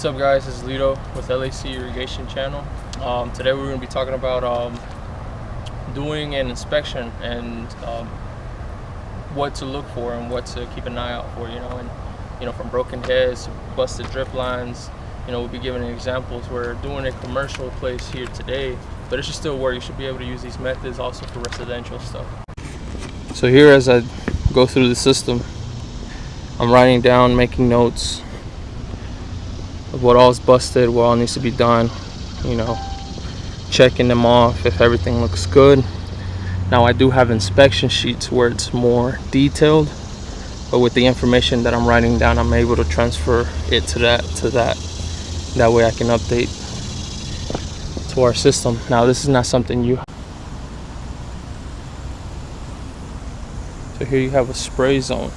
What's up guys, this is Lito with LAC Irrigation channel. Today we're going to be talking about doing an inspection and what to look for and what to keep an eye out for, and from broken heads to busted drip lines. We'll be giving examples. We're doing a commercial place here today, but it should still work. You should be able to use these methods also for residential stuff. So here, as I go through the system, I'm writing down, making notes of what all is busted, what all needs to be done, checking them off if everything looks good. Now I do have inspection sheets where it's more detailed, but with the information that I'm writing down, I'm able to transfer it to that. That way I can update to our system. Now this is not something so here you have a spray zone.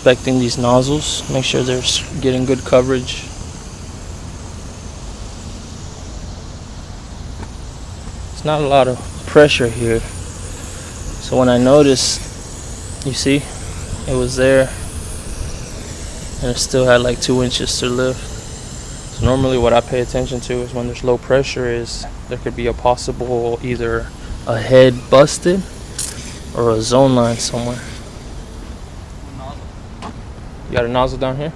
Inspecting these nozzles, make sure they're getting good coverage. It's not a lot of pressure here, so when I noticed, you see, it was there and it still had like 2 inches to lift. So normally what I pay attention to is when there's low pressure is there could be a possible either a head busted or a zone line somewhere. You got a nozzle down here?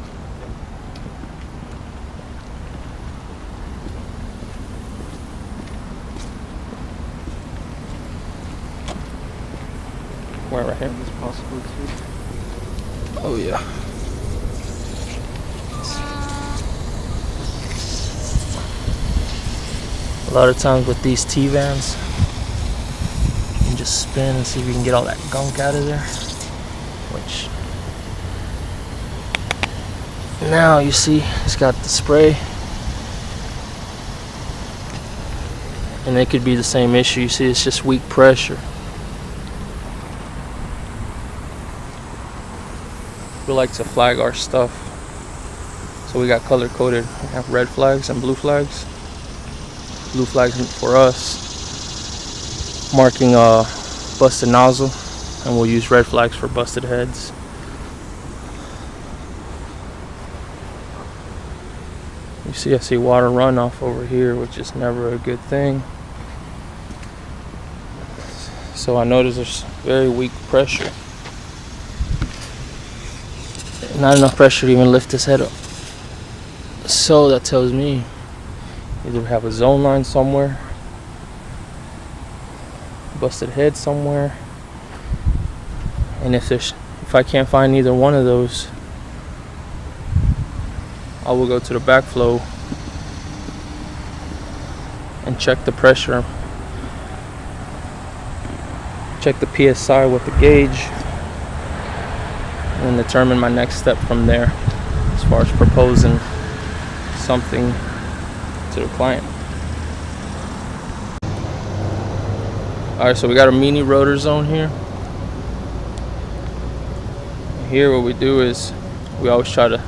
Where, right here? It's possible too. Oh yeah. A lot of times with these T-vans, you can just spin and see if you can get all that gunk out of there. Which now you see it's got the spray, and it could be the same issue. You see it's just weak pressure. We like to flag our stuff, so we got color coded. We have red flags and blue flags. Blue flags for us marking a busted nozzle, and we'll use red flags for busted heads. You see, I see water runoff over here, which is never a good thing. So I notice there's very weak pressure. Not enough pressure to even lift this head up. So that tells me either we have a zone line somewhere, busted head somewhere, and if I can't find either one of those, I will go to the backflow and check the pressure, check the PSI with the gauge, and determine my next step from there as far as proposing something to the client. Alright, so we got a mini rotor zone here. Here what we do is we always try to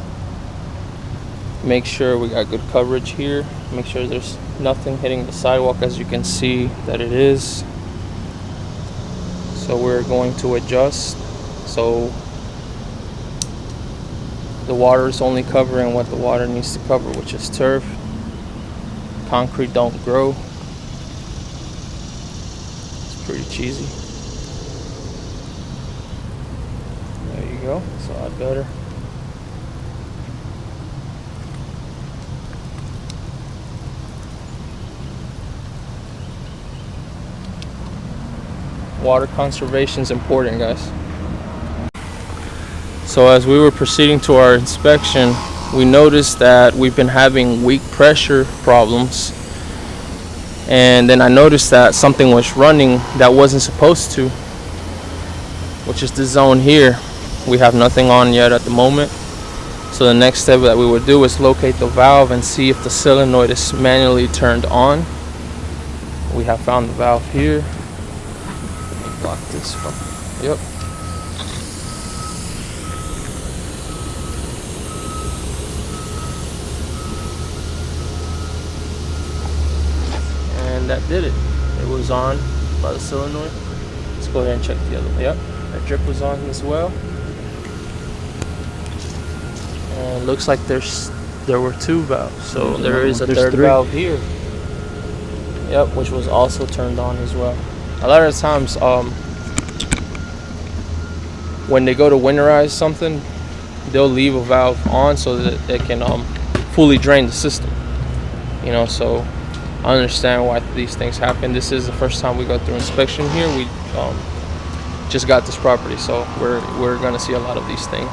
make sure we got good coverage here, make sure there's nothing hitting the sidewalk, as you can see that it is. So we're going to adjust so the water is only covering what the water needs to cover, which is turf. Concrete don't grow. It's pretty cheesy. There you go, it's a lot better. Water conservation is important, guys. So as we were proceeding to our inspection, we noticed that we've been having weak pressure problems, and then I noticed that something was running that wasn't supposed to, which is the zone here. We have nothing on yet at the moment, so the next step that we would do is locate the valve and see if the solenoid is manually turned on. We have found the valve here. Block this from, yep. And that did it. It was on by the solenoid. Let's go ahead and check the other one. Yep, that drip was on as well. And it looks like there were 2 valves, so there is a There's third 3. valve here. Yep, which was also turned on as well. A lot of the times, when they go to winterize something, they'll leave a valve on so that they can fully drain the system. You know, so I understand why these things happen. This is the first time we go through inspection here. We just got this property, so we're gonna see a lot of these things.